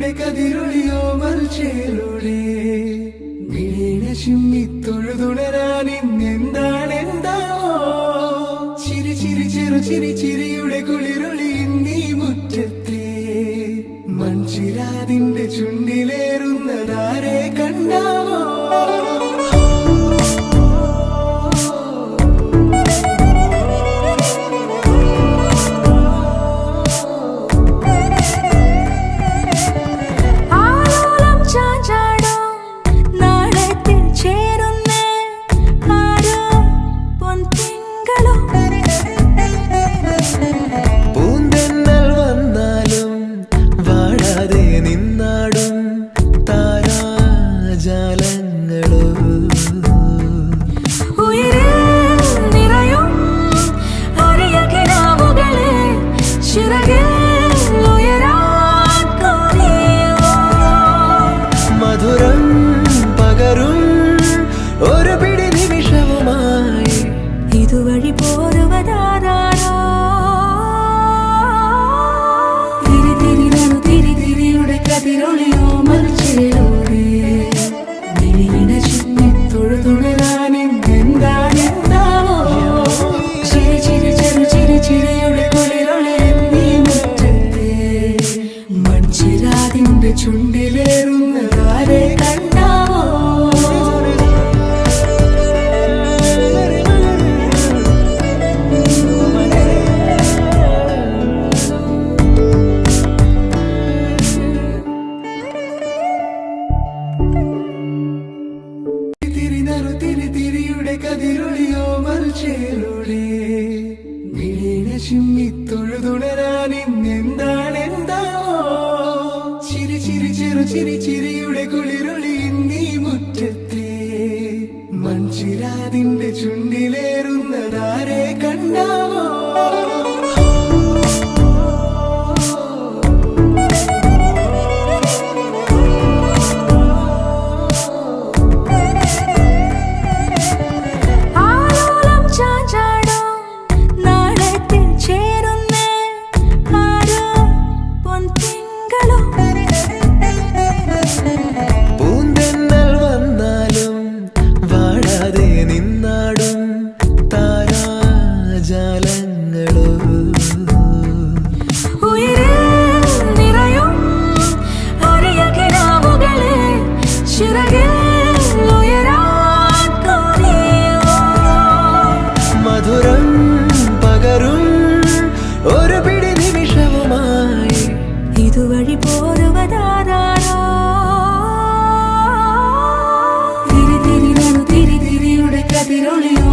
തിരിയുടെ കതിരൊളിയോ മൽച്ചേലൂടെ വീണ ചിമ്മി തൊഴുതുണരാൻ ഇന്നെന്താണെന്താവോ ചിരി ചിരി ചെറു ചിരി ചിരിയുടെ കുളിരൊളി നീ മുറ്റത്തെ മൺചിരാതിന്റെ ചുണ്ടിലേറുന്നതാരെ കണ്ടാവോ ഇതുവഴി പോരുവതാരോ തിരിയുടെ കതിരൊളിയോ മൽച്ചേലൂടെ വീണ ചിമ്മി തൊഴുതുണരാൻ എന്താണെന്താവോ ചിരി ചിരി ചെറു ചിരി ചിരിയുടെ കുളിരൊളി നീ മുറ്റത്തെ മൺചിരാതിന്റെ ചുണ്ടിലേറുന്നതാരെ കണ്ടാവോ തിരിയുടെ കതിരൊളിയോ മൽച്ചേലൂടെ വീണ ചിമ്മി തൊഴുതുണരാൻ ഇന്നെന്താണെന്താവോ ചിരി ചിരി ചെറു ചിരി ചിരിയുടെ കുളിരൊളി നീ മുറ്റത്തെ മൺചിരാതിന്റെ ചുണ്ടിലേറുന്നതാരെ കണ്ടാവോ ഇതുവഴി പോരുവതാരോ തിരിയുടെ കതിരൊളിയോ